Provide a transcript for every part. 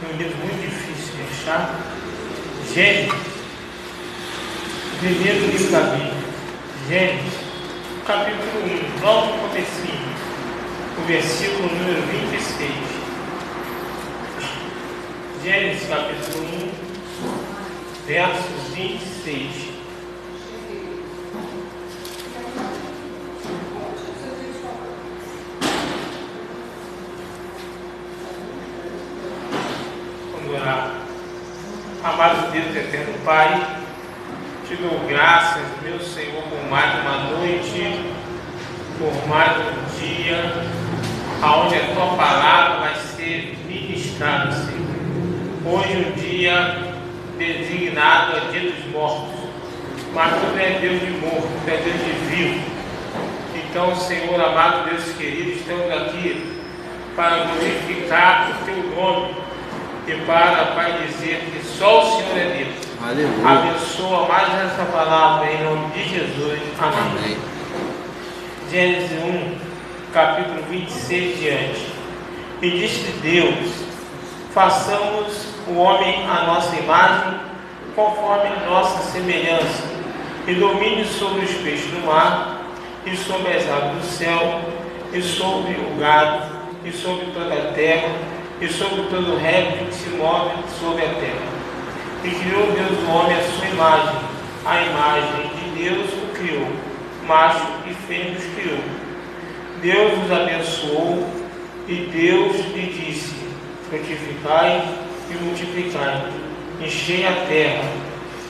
um livro muito difícil de achar. Gênesis, primeiro livro da Bíblia. Gênesis, capítulo 1, logo no comecinho, o versículo número 26. Gênesis, capítulo 1, versos 26. Amado Deus eterno Pai, te dou graças, meu Senhor, por mais uma noite, por mais um dia, aonde a tua palavra vai ser ministrada, Senhor. Hoje um dia designado a dia dos mortos, mas tu não é Deus de morto, tu é Deus de vivo. Então, Senhor, amado Deus querido, estamos aqui para glorificar o teu nome e para, Pai, dizer que só o Senhor é Deus. Aleluia. Abençoa mais essa palavra em nome de Jesus. Amém. Amém. Gênesis 1, capítulo 26 diante. E disse Deus: façamos o homem à nossa imagem, conforme a nossa semelhança, e domine sobre os peixes do mar, e sobre as aves do céu, e sobre o gado, e sobre toda a terra, e sobre todo o réptil que se move sobre a terra. E criou Deus o homem à sua imagem, a imagem de Deus o criou, macho e fêmea os criou. Deus os abençoou, e Deus lhe disse: frutificai e multiplicai, enchei a terra,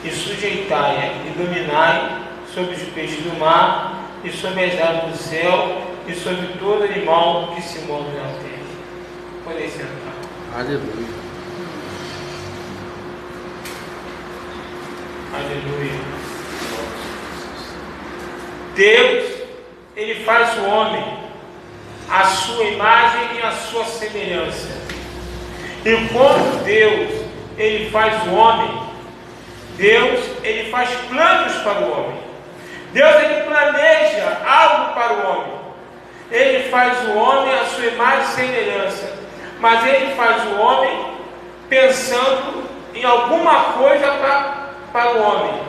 e sujeitai-a, e dominai sobre os peixes do mar, e sobre as aves do céu, e sobre todo animal que se move na terra. Podem sentar. Aleluia. Aleluia. Deus, Ele faz o homem à sua imagem e à sua semelhança. E quando Deus, Ele faz o homem, Deus, Ele faz planos para o homem. Deus, Ele planeja algo para o homem. Ele faz o homem à sua imagem e semelhança. Mas Ele faz o homem pensando em alguma coisa para o homem.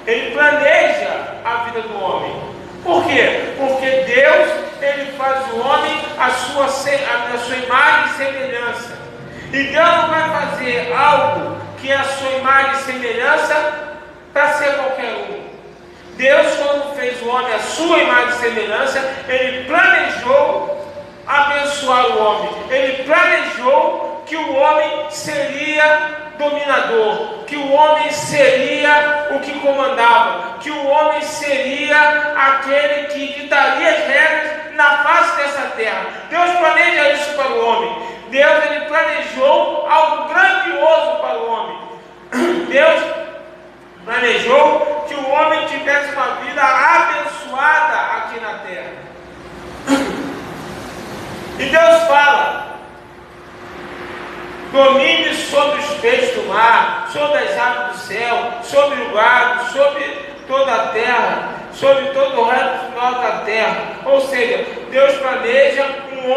Ele planeja a vida do homem. Por quê? Porque Deus, Ele faz o homem à sua imagem e semelhança. E Deus não vai fazer algo que é a sua imagem e semelhança para ser qualquer um. Deus, quando fez o homem à sua imagem e semelhança, Ele planejou abençoar o homem. Ele planejou que o homem seria dominador, que o homem seria o que comandava, que o homem seria aquele que ditaria as regras na face dessa terra. Deus planeja isso para o homem. Deus, Ele planejou algo grandioso para o homem. Deus planejou que o homem tivesse uma vida abençoada aqui na terra. E Deus fala: domine sobre os peixes do mar, sobre as aves do céu, sobre o gado, sobre toda a terra, sobre todo o resto da terra. Ou seja, Deus planeja um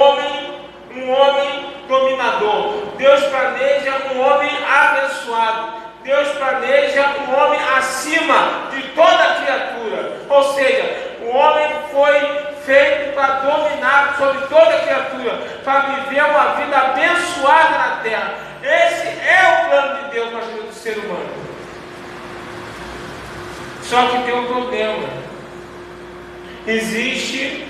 homem dominador. Deus planeja um homem abençoado. Deus planeja um homem acima de toda criatura. Ou seja, o homem foi feito para dominar sobre toda criatura, para viver uma vida abençoada na terra. Esse é o plano de Deus para a vida do ser humano. Só que tem um problema. Existe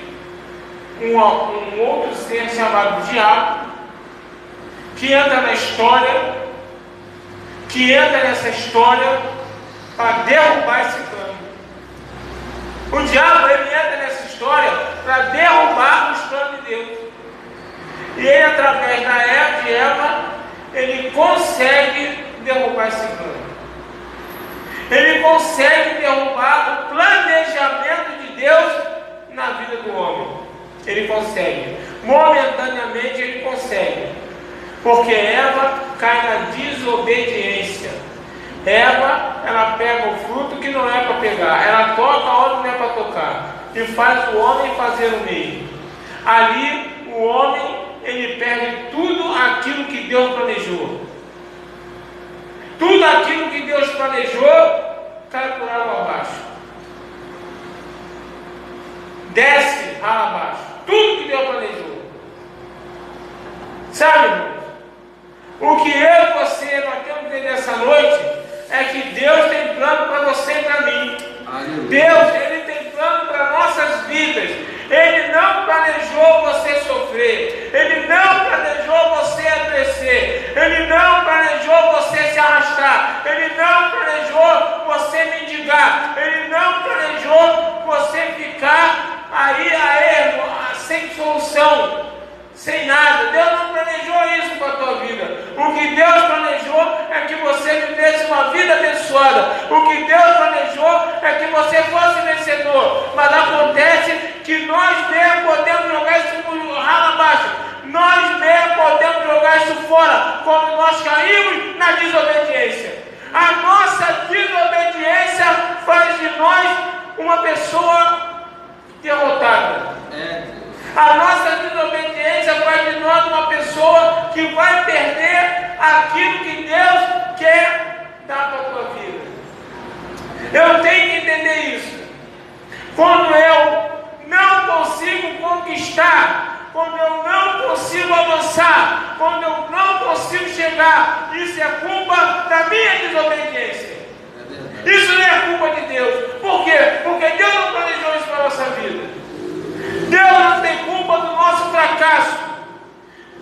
um outro ser chamado diabo, que entra na história, que entra nessa história para derrubar esse plano. O diabo, ele entra nessa história para derrubar os planos de Deus. E ele, através da Eva, ele consegue derrubar esse plano. Ele consegue derrubar o planejamento de Deus na vida do homem. Ele consegue. Momentaneamente ele consegue. Porque Eva cai na desobediência. Eva, ela pega o fruto que não é para pegar. Ela toca onde não é para tocar. E faz o homem fazer o mesmo. Ali, o homem, ele perde tudo aquilo que Deus planejou. Tudo aquilo que Deus planejou cai por água abaixo. Desce rala abaixo. Tudo que Deus planejou. Sabe, irmãos? O que eu e você nós temos que ver nessa noite é que Deus tem plano para você e para mim. Deus, Ele tem plano para nossas vidas. Ele não planejou você sofrer. Ele não planejou você adoecer. Ele não planejou você se arrastar. Ele não planejou você mendigar. Ele não planejou você ficar aí sem solução, sem nada. Deus não planejou isso para a tua vida. O que Deus planejou é que você vivesse uma vida abençoada. O que Deus planejou é que você fosse vencedor. Mas acontece que nós mesmos podemos jogar isso rala abaixo. Nós mesmos podemos jogar isso fora, como nós caímos na desobediência. A nossa desobediência faz de nós uma pessoa derrotada. A nossa desobediência faz de nós uma pessoa que vai perder aquilo que Deus quer dar para a tua vida. Eu tenho que entender isso. Quando eu não consigo conquistar, quando eu não consigo avançar, quando eu não consigo chegar, isso é culpa da minha desobediência. Isso não é culpa de Deus. Por quê? Porque Deus não planejou isso para a nossa vida. Deus não tem culpa do nosso fracasso.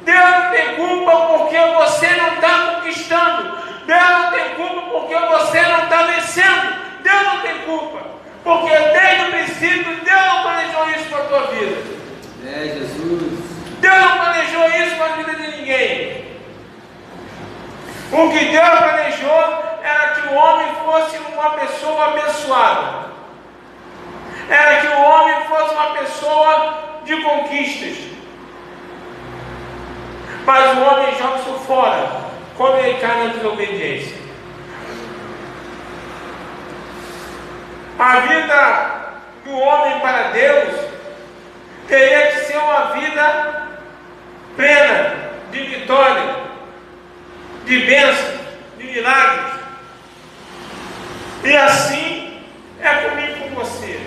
Deus não tem culpa porque você não está conquistando. Deus não tem culpa porque você não está vencendo. Deus não tem culpa, porque desde o princípio Deus não planejou isso para a tua vida. Jesus. Deus não planejou isso para a vida de ninguém. O que Deus planejou era que o homem fosse uma pessoa abençoada. Era que o homem fosse uma pessoa de conquistas. Mas o homem joga isso fora quando ele cai na desobediência. A vida do homem para Deus teria que ser uma vida plena de vitória, de bênção, de milagres. E assim é comigo e com você.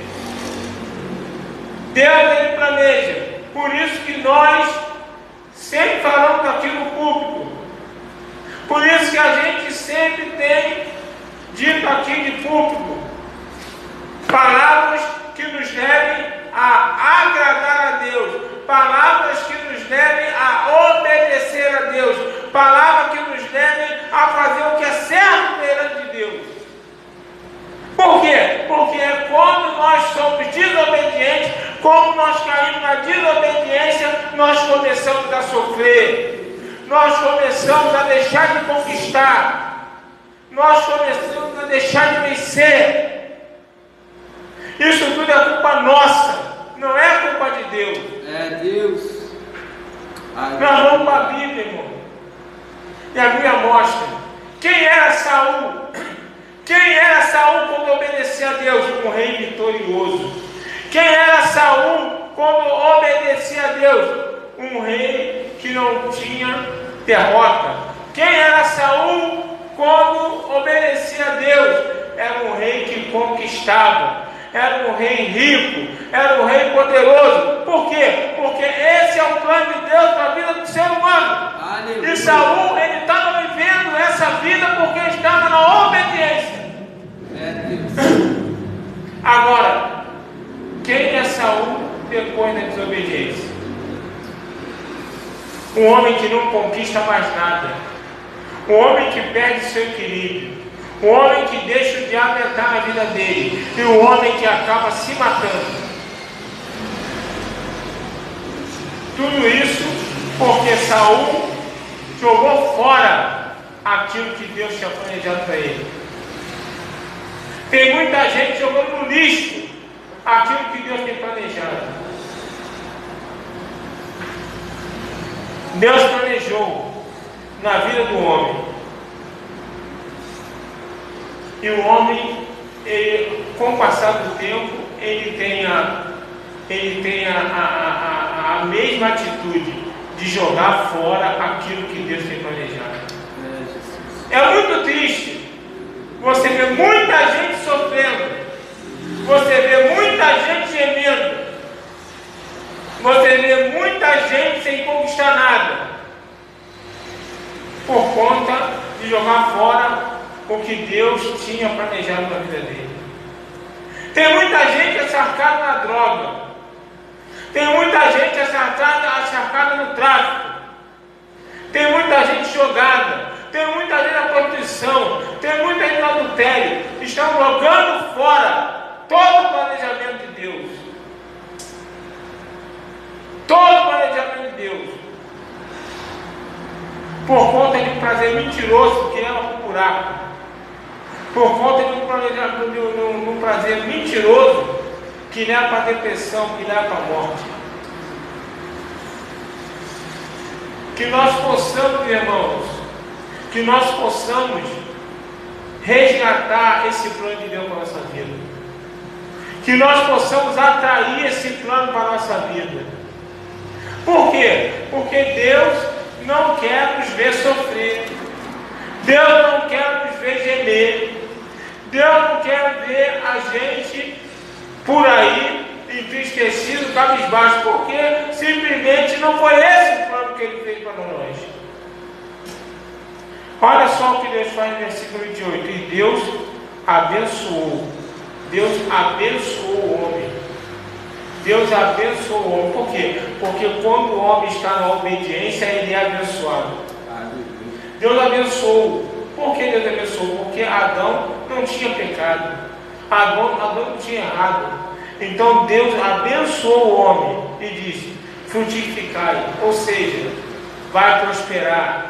Deus, Ele planeja. Por isso que nós sempre falamos aqui no púlpito. Por isso que a gente sempre tem dito aqui de púlpito palavras que nos levem a agradar a Deus, palavras que nos levem a obedecer a Deus, palavras que nos levem a fazer o que é certo perante de Deus. Por quê? Porque quando nós somos desobedientes, como nós caímos na desobediência, nós começamos a sofrer, nós começamos a deixar de conquistar, nós começamos a deixar de vencer. Isso tudo é culpa nossa, não é culpa de Deus. É Deus. Nós vamos para a Bíblia, irmão. E a Bíblia mostra quem era Saul. Quem era Saul quando obedecia a Deus? Um rei vitorioso. Quem era Saul quando obedecia a Deus? Um rei que não tinha derrota. Quem era Saul quando obedecia a Deus? Era um rei que conquistava. Era um rei rico, era um rei poderoso. Por quê? Porque esse é o plano de Deus para a vida do ser humano. Aleluia. E Saul, ele estava vivendo essa vida porque estava na obediência. É Deus. Agora, quem é Saul depois da desobediência? Um homem que não conquista mais nada. Um homem que perde seu equilíbrio. Um homem que deixa o diabo entrar na vida dele. E um homem que acaba se matando. Tudo isso porque Saul jogou fora aquilo que Deus tinha planejado para ele. Tem muita gente jogando no lixo aquilo que Deus tem planejado. Deus planejou na vida do homem. E o homem, ele, com o passar do tempo, ele tem a mesma atitude de jogar fora aquilo que Deus tem planejado. É muito triste você vê muita gente sofrendo, você vê muita gente gemendo, você vê muita gente sem conquistar nada, por conta de jogar fora o que Deus tinha planejado na vida dele. Tem muita gente acercada na droga, tem muita gente acercada no tráfico, tem muita gente jogada, tem muita gente na prostituição, tem muita gente no adultério. Estão jogando fora todo o planejamento de Deus. Todo o planejamento de Deus. Por conta de um prazer mentiroso que leva para o buraco. Por conta de um prazer mentiroso que leva para a depressão, que leva para a morte. Que nós possamos, irmãos, que nós possamos resgatar esse plano de Deus para a nossa vida. Que nós possamos atrair esse plano para a nossa vida. Por quê? Porque Deus não quer nos ver sofrer. Deus não quer nos ver gemer. Deus não quer ver a gente por aí entristecido, cabisbaixo, porque simplesmente não foi esse o plano que Ele fez para nós. Olha só o que Deus faz no versículo 28. E Deus abençoou. Deus abençoou o homem. Deus abençoou o homem. Por quê? Porque quando o homem está na obediência, ele é abençoado. Deus abençoou. Por que Deus abençoou? Porque Adão não tinha pecado. Adão não tinha errado. Então Deus abençoou o homem e disse: frutificai, ou seja, vai prosperar.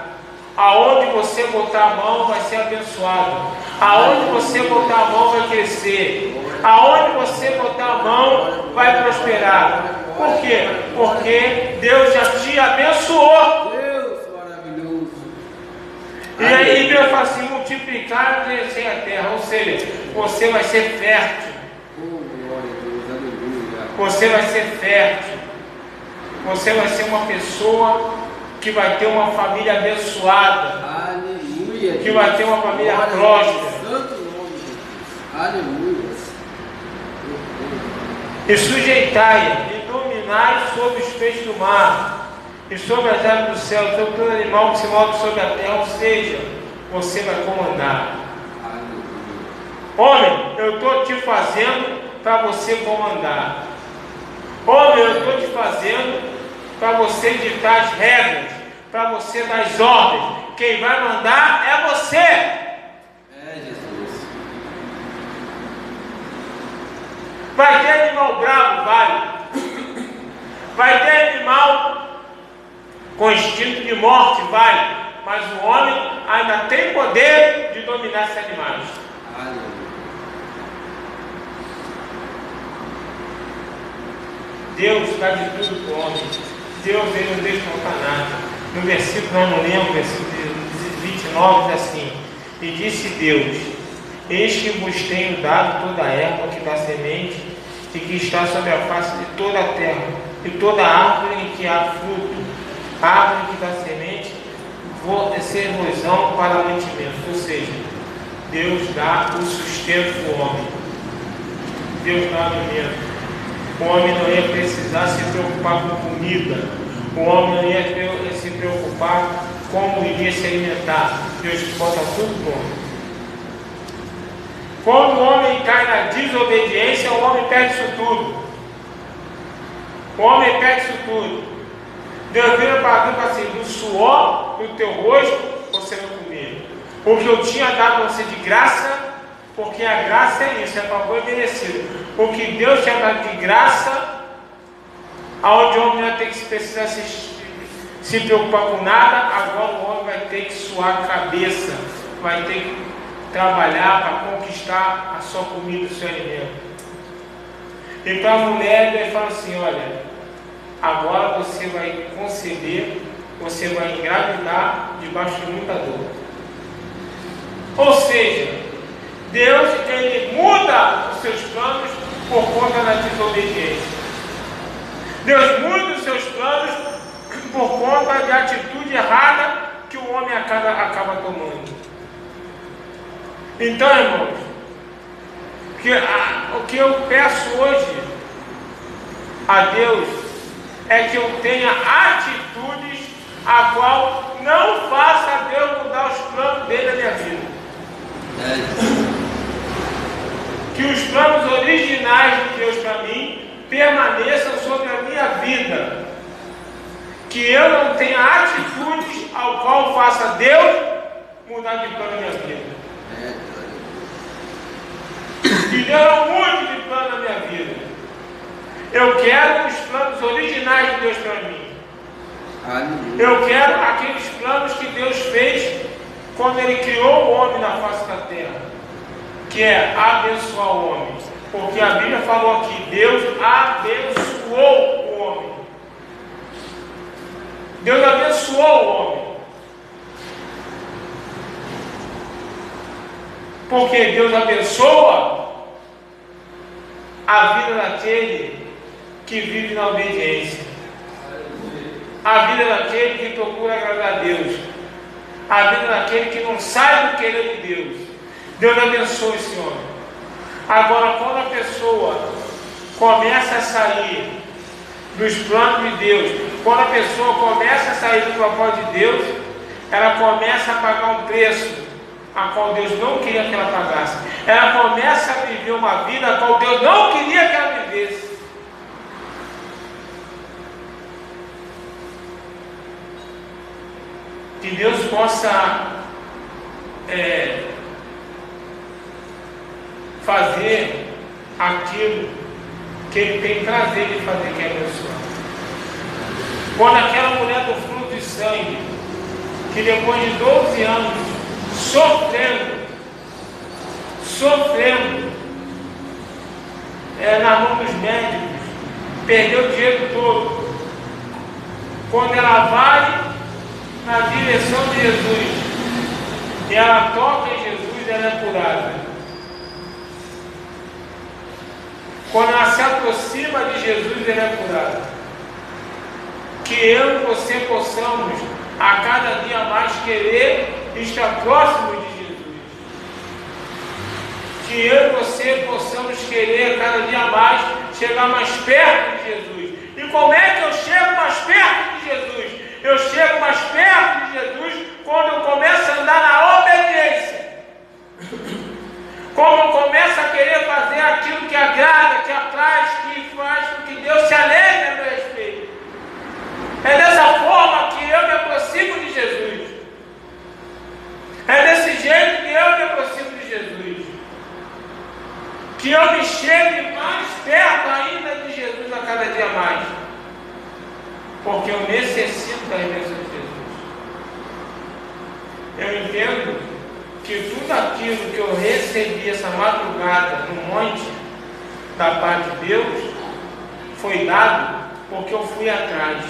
Aonde você botar a mão vai ser abençoado. Aonde você botar a mão vai crescer. Aonde você botar a mão vai prosperar. Por quê? Porque Deus já te abençoou. Deus maravilhoso. E aí Deus fala assim: multiplicar e crescer a terra. Ou seja, você vai ser fértil. Glória a Deus, aleluia. Você vai ser fértil. Você vai ser uma pessoa que vai ter uma família abençoada. Aleluia. Que vai ter uma família próspera. Santo nome de Jesus. Aleluia. E sujeitai e dominai sobre os peixes do mar, e sobre as aves do céu, sobre todo animal que se move sobre a terra. Ou seja, você vai comandar. Homem, eu estou te fazendo para você comandar. Homem, eu estou te fazendo para você ditar as regras, para você dar as ordens. Quem vai mandar é você. É Jesus. Vai ter animal bravo, vai. Vai ter animal com instinto de morte, vai. Mas o homem ainda tem poder de dominar esses animais. Aleluia. Deus dá de tudo para o homem. Deus, ele não deixa faltar nada. No versículo, não lembro, versículo 29 diz assim: e disse Deus: eis que vos tenho dado toda a erva que dá semente e que está sobre a face de toda a terra, e toda árvore em que há fruto, árvore que dá semente, vou ser-vos-ão para mantimento. Ou seja, Deus dá o sustento para o homem. Deus dá o alimento. O homem não ia precisar se preocupar com comida. O homem não ia se preocupar como iria se alimentar. Deus bota tudo bom. Quando o homem cai na desobediência, o homem perde isso tudo. O homem perde isso tudo. Deus vira para tu assim: do suor do teu rosto você vai comer. O que eu tinha dado a você de graça, porque a graça é isso, é favor merecido. O que Deus tinha dado de graça, aonde o homem não tem que precisar se preocupar com nada, agora o homem vai ter que suar a cabeça, vai ter que trabalhar para conquistar a sua comida, o seu alimento. Então a mulher ele fala assim: olha, agora você vai conceber, você vai engravidar debaixo de muita dor. Ou seja, Deus, ele muda os seus planos por conta da desobediência. Deus muda os seus planos por conta da atitude errada que o homem acaba tomando. Então, irmãos, o que eu peço hoje a Deus é que eu tenha atitudes a qual não faça Deus mudar os planos dele na minha vida. Que os planos originais de Deus para mim permaneçam sobre a minha vida. Que eu não tenha atitudes ao qual faça Deus mudar de plano na minha vida. Que Deus não mude de plano na minha vida. Eu quero os planos originais de Deus para mim. Eu quero aqueles planos que Deus fez quando Ele criou o homem na face da terra, que é abençoar o homem. Porque a Bíblia falou aqui, Deus abençoou o homem. Deus abençoou o homem. Porque Deus abençoa a vida daquele que vive na obediência. A vida daquele que procura agradar a Deus. A vida daquele que não sai do querer de Deus. Deus abençoa esse homem. Agora, quando a pessoa começa a sair dos planos de Deus, quando a pessoa começa a sair do propósito de Deus, ela começa a pagar um preço a qual Deus não queria que ela pagasse. Ela começa a viver uma vida a qual Deus não queria que ela vivesse. Que Deus possa fazer aquilo que Ele tem prazer de fazer, que é abençoar. Quando aquela mulher do fluxo de sangue, que depois de 12 anos, sofrendo, na mão dos médicos, perdeu o dinheiro todo, quando ela vai na direção de Jesus, e ela toca em Jesus, ela é curada. Quando ela se aproxima de Jesus, ela é curada. Que eu e você possamos a cada dia mais querer estar próximo de Jesus. Que eu e você possamos querer a cada dia mais chegar mais perto de Jesus. E como é que eu chego mais perto de Jesus? Eu chego mais perto de Jesus quando eu começo a andar na obediência. Quando eu começo a querer fazer aquilo que agrada, que apraz, que faz com que Deus se alegre a meu respeito. É dessa forma que eu me aproximo de Jesus. É desse jeito que eu me aproximo de Jesus. Que eu me chegue mais perto ainda de Jesus a cada dia mais. Porque eu necessito da redenção de Jesus. Eu entendo que tudo aquilo que eu recebi essa madrugada no monte da parte de Deus foi dado porque eu fui atrás.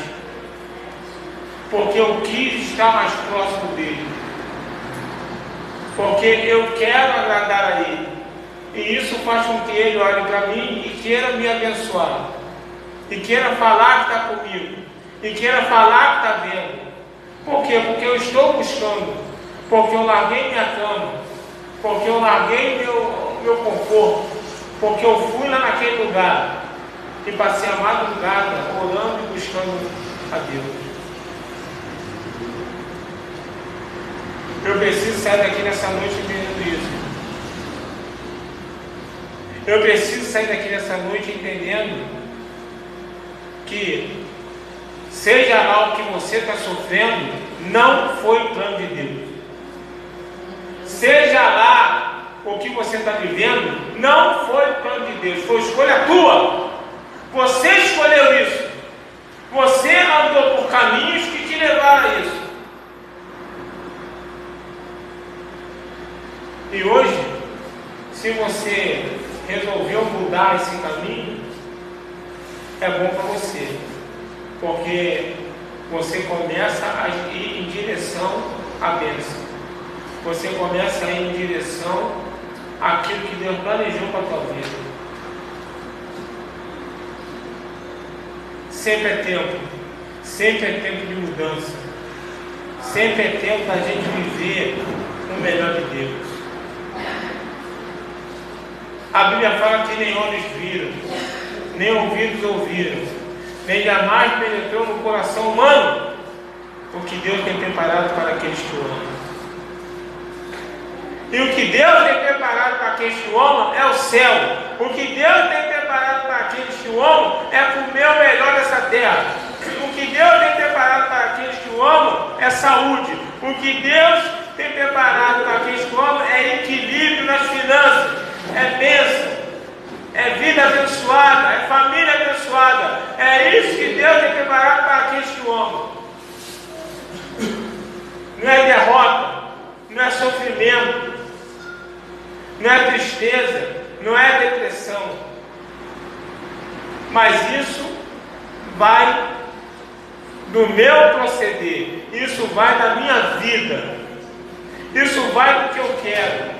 Porque eu quis estar mais próximo dele. Porque eu quero agradar a ele. E isso faz com que ele olhe para mim e queira me abençoar. E queira falar que está comigo. E queira falar que está vendo. Por quê? Porque eu estou buscando. Porque eu larguei minha cama. Porque eu larguei meu conforto. Porque eu fui lá naquele lugar. E passei a madrugada orando e buscando a Deus. Eu preciso sair daqui nessa noite entendendo isso. Eu preciso sair daqui nessa noite entendendo que seja lá o que você está sofrendo, não foi o plano de Deus. Seja lá o que você está vivendo, não foi o plano de Deus, foi escolha tua. Você escolheu isso. Você andou por caminhos que te levaram a isso. E hoje, se você resolveu mudar esse caminho, é bom para você, porque você começa a ir em direção à bênção. Você começa a ir em direção àquilo que Deus planejou para a tua vida. Sempre é tempo de mudança, sempre é tempo da gente viver o melhor de Deus. A Bíblia fala que nem olhos viram, nem ouvidos ouviram, nem jamais penetrou no coração humano o que Deus tem preparado para aqueles que o amam. E o que Deus tem preparado para aqueles que o amam é o céu. O que Deus tem preparado para aqueles que o amam é comer o melhor dessa terra. O que Deus tem preparado para aqueles que o amam é saúde. O que Deus tem preparado para aqueles que o amam é equilíbrio nas finanças, é bênção, é vida abençoada, é família abençoada. É isso que Deus tem preparado para aqueles que o amam. Não é derrota, não é sofrimento, não é tristeza, não é depressão. Mas isso vai do meu proceder, isso vai da minha vida, isso vai do que eu quero.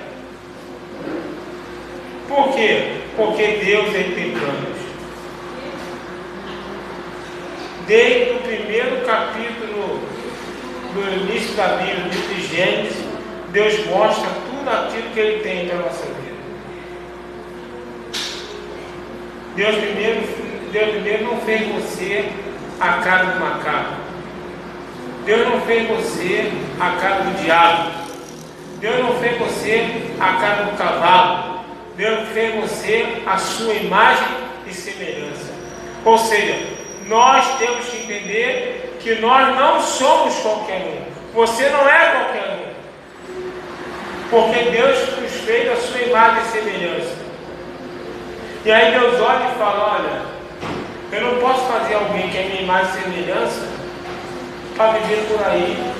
Por quê? Porque Deus tem planos. Desde o primeiro capítulo do início da Bíblia, de Gênesis, Deus mostra tudo aquilo que Ele tem para a nossa vida. Deus primeiro não fez você a cara do macaco. Deus não fez você a cara do diabo. Deus não fez você a cara do cavalo. Deus fez você a sua imagem e semelhança. Ou seja, nós temos que entender que nós não somos qualquer um. Você não é qualquer um. Porque Deus nos fez a sua imagem e semelhança. E aí Deus olha e fala: olha, eu não posso fazer alguém que é minha imagem e semelhança para viver por aí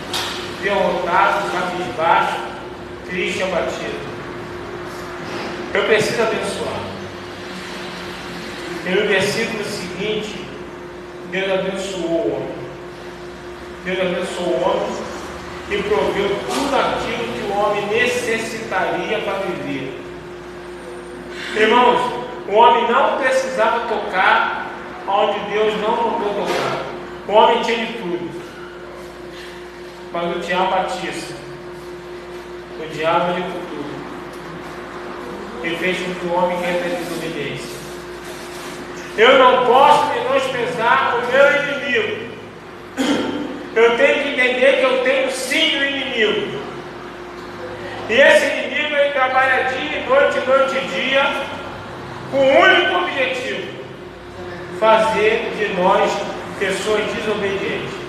derrotado, cabisbaixo, triste e abatido. Eu preciso abençoar. E no versículo seguinte, Deus abençoou o homem. Deus abençoou o homem e proveu tudo aquilo que o homem necessitaria para viver. Irmãos, o homem não precisava tocar onde Deus não mandou tocar. O homem tinha de tudo. Mas o diabo atiça. O diabo ele com tudo. Ele fez com que o homem queira ter desobediência. Eu não posso menosprezar o meu inimigo. Eu tenho que entender que eu tenho sim um inimigo. E esse inimigo ele trabalha dia e noite e dia, com um único objetivo: fazer de nós pessoas desobedientes.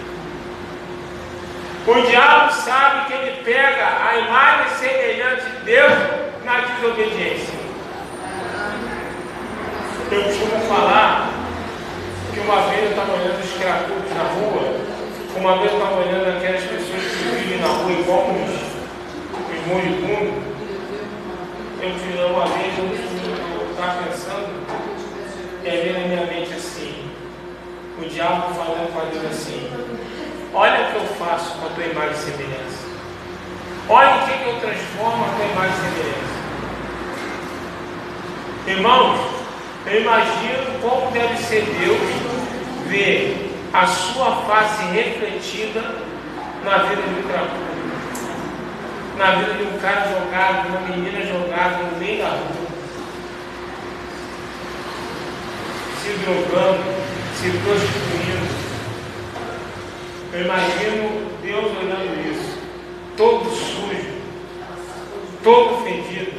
O diabo sabe que ele pega a imagem semelhante de Deus na desobediência. Eu costumo falar que uma vez eu estava olhando os cracudos na rua, uma vez eu estava olhando aquelas pessoas que vivem na rua igual os moribundos. Uma vez eu estava pensando, e aí veio na minha mente assim, o diabo falando com Deus assim: olha o que eu faço com a tua imagem e semelhança. Olha o que eu transformo a tua imagem e semelhança. Irmãos, eu imagino como deve ser Deus ver a sua face refletida na vida de um cracudo, na vida de um cara jogado, de uma menina jogada no meio da rua, se drogando, se prostituindo. Eu imagino Deus olhando isso, todo sujo, todo fedido.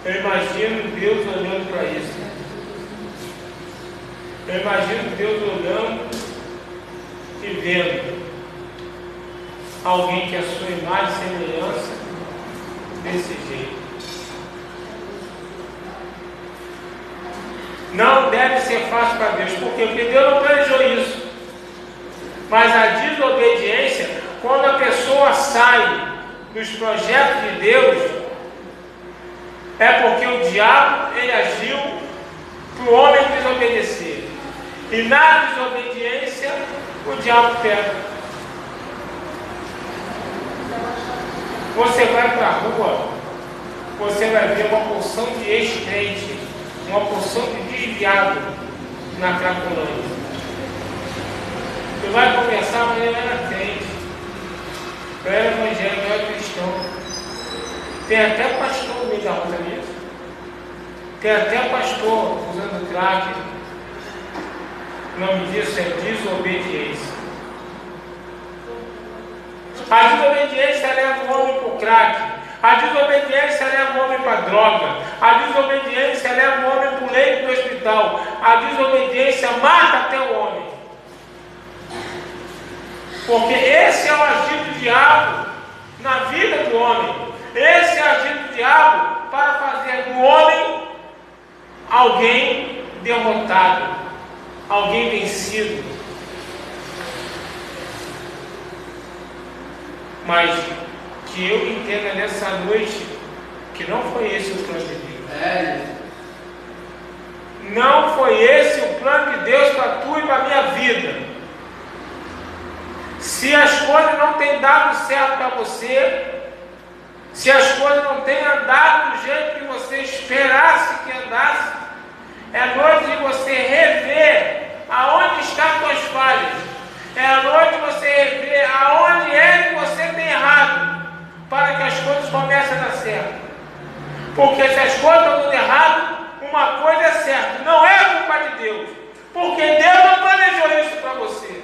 Eu imagino Deus olhando para isso. Eu imagino Deus olhando e vendo alguém que é a sua imagem e semelhança desse jeito. Não deve ser fácil para Deus. Por quê? Porque Deus não planejou isso. Mas a desobediência, quando a pessoa sai dos projetos de Deus, é porque o diabo ele agiu para o homem desobedecer. E na desobediência, o diabo pega. Você vai para a rua, você vai ver uma porção de ex-crente, uma porção de desviado na Cracolândia. Você vai conversar, mas ele era crente, eu era evangélico, eu era cristão. Tem até pastor no meio da rua, sabia? Tem até pastor usando crack. O nome disso é desobediência. A desobediência leva o homem para o crack. A desobediência leva o homem para a droga. A desobediência leva o homem para o leito do hospital. A desobediência mata até o homem. Porque esse é o agir do diabo na vida do homem. Esse é o agir do diabo para fazer do homem alguém derrotado, alguém vencido. Mas que eu entenda nessa noite que não foi esse o plano de Deus. Não foi esse o plano de Deus para tu e para a minha vida. Se as coisas não têm dado certo para você, se as coisas não têm andado do jeito que você esperasse que andasse, é noite de você rever aonde estão as tuas falhas. É a noite de você rever aonde é que você tem errado, para que as coisas comecem a dar certo. Porque se as coisas estão dando errado, uma coisa é certa, não é culpa de Deus, porque Deus não planejou isso para você.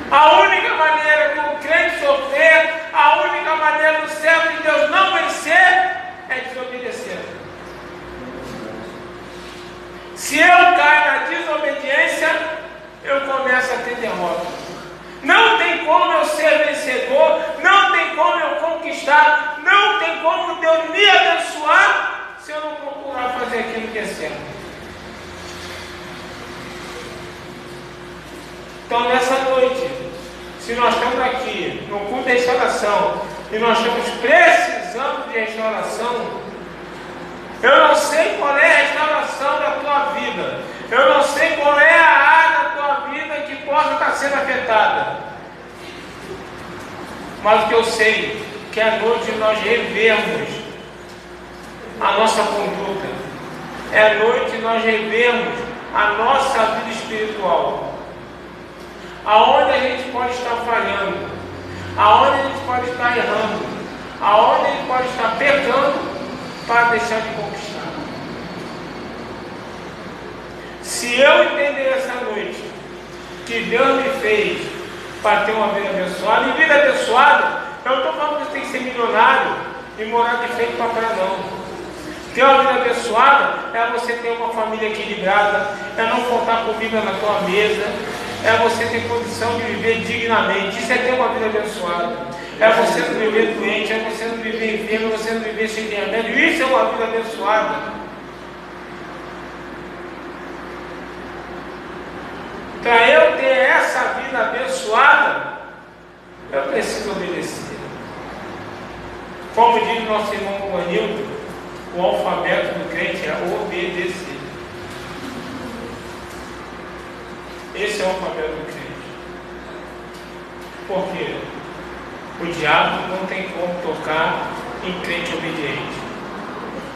A única maneira do crente sofrer, a única maneira do servo de Deus não vencer, é desobedecer. Se eu caio na desobediência, eu começo a ter derrota. Não tem como eu ser vencedor, não tem como eu conquistar, não tem como Deus me abençoar se eu não procurar fazer aquilo que é certo. Então nessa noite, se nós estamos aqui no culto de restauração e nós estamos precisando de restauração, eu não sei qual é a restauração da tua vida, eu não sei qual é a área da tua vida que possa estar sendo afetada, mas o que eu sei é que à noite nós revermos a nossa conduta, é noite nós revermos a nossa vida espiritual, aonde a gente pode estar falhando, aonde a gente pode estar errando, aonde a gente pode estar pecando para deixar de conquistar. Se eu entender essa noite que Deus me fez para ter uma vida abençoada, e vida abençoada, eu não estou falando que você tem que ser milionário e morar de frente para praia, não. Ter uma vida abençoada é você ter uma família equilibrada, é não faltar comida na tua mesa, é você ter condição de viver dignamente. Isso é ter uma vida abençoada. É você não viver doente, é você não viver enfermo, é você não viver sem remédio. Isso é uma vida abençoada. Para eu ter essa vida abençoada, eu preciso obedecer. Como diz nosso irmão Manildo, o alfabeto do crente é obedecer. Esse é o alfabeto do crente. Por quê? O diabo não tem como tocar em crente obediente.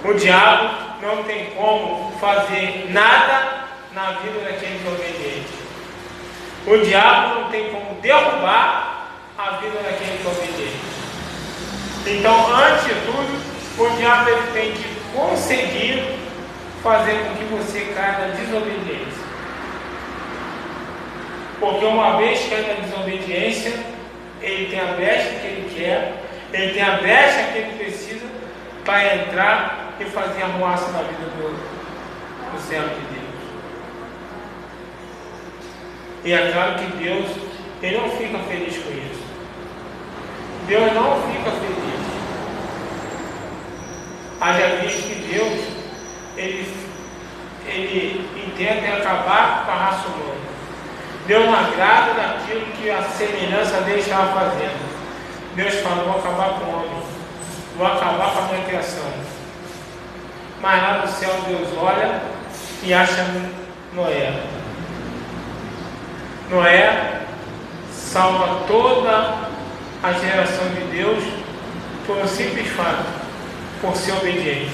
O diabo não tem como fazer nada na vida daquele que é obediente. O diabo não tem como derrubar a vida daquele que é obediente. Então, antes de tudo, o diabo ele tem que conseguir fazer com que você caia na desobediência. Porque uma vez que cai na desobediência, ele tem a brecha que ele quer, ele tem a brecha que ele precisa para entrar e fazer a arruaça na vida do servo de Deus. E é claro que Deus, ele não fica feliz com isso. Deus não fica feliz. Haja visto que Deus, ele intenta acabar com a raça humana. Deus não agrada daquilo que a semelhança dele estava fazendo. Deus falou: vou acabar com o homem, vou acabar com a minha criação. Mas lá no céu Deus olha e acha Noé. Noé salva toda a geração de Deus por um simples fato, por ser obediente.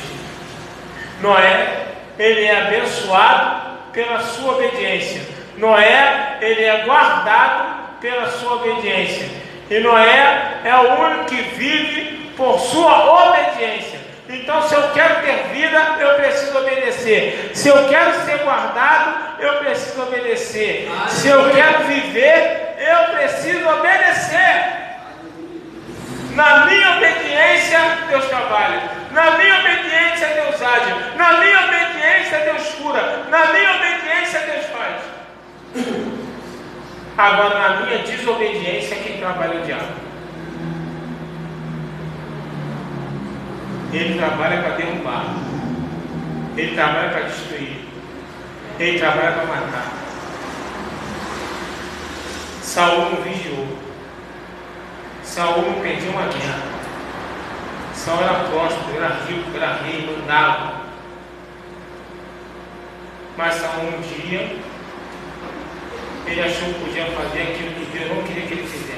Noé, ele é abençoado pela sua obediência. Noé, ele é guardado pela sua obediência. E Noé é o único que vive por sua obediência. Então, se eu quero ter vida, eu preciso obedecer. Se eu quero ser guardado, eu preciso obedecer. Se eu quero viver, eu preciso obedecer. Na minha obediência, Deus trabalha. Na minha obediência, Deus age. Na minha obediência, Deus cura. Na minha obediência, Deus faz. Agora, na minha desobediência, quem trabalha é o diabo. Ele trabalha para derrubar. Ele trabalha para destruir. Ele trabalha para matar. Saul não vigiou. Saul não perdia uma guerra. Saul era próspero, era rico, era rei, mandava. Mas Saul um dia, ele achou que podia fazer aquilo que Deus não queria que ele fizesse.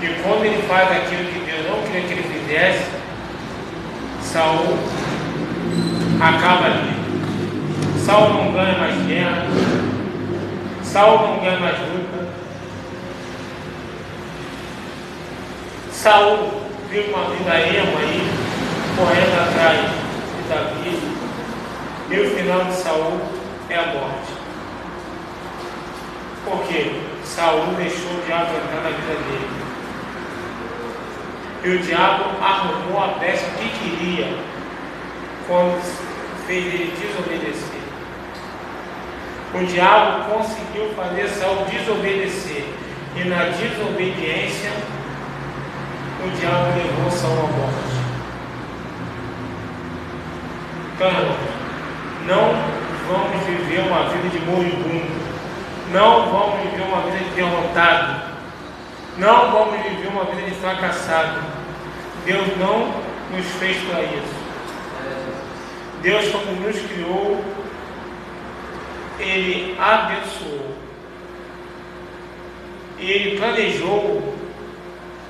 E quando ele faz aquilo que Deus não queria que ele fizesse, Saul acaba ali. Saul não ganha mais guerra. Saul não ganha mais luta. Saul vive uma vida ema aí, correndo atrás de Davi. E o final de Saul é a morte. Por quê? Saul deixou o diabo entrar na vida dele. E o diabo arrumou a peça que queria quando fez ele desobedecer. O diabo conseguiu fazer Saul desobedecer. E na desobediência, o diabo levou Saul à morte. Então, não vamos viver uma vida de moribundo. Não vamos viver uma vida de derrotado. Não vamos viver uma vida de fracassado. Deus não nos fez para isso. Deus, quando nos criou, Ele abençoou. E Ele planejou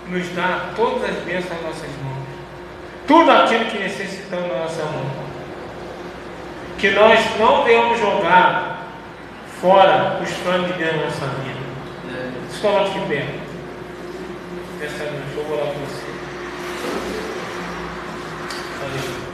nos dar todas as bênçãos nas nossas mãos. Tudo aquilo que necessitamos na nossa mão. Que nós não venhamos jogar fora os planos de Deus na nossa vida. Se coloque de pé. Essa noite eu vou orar com você. Aleluia.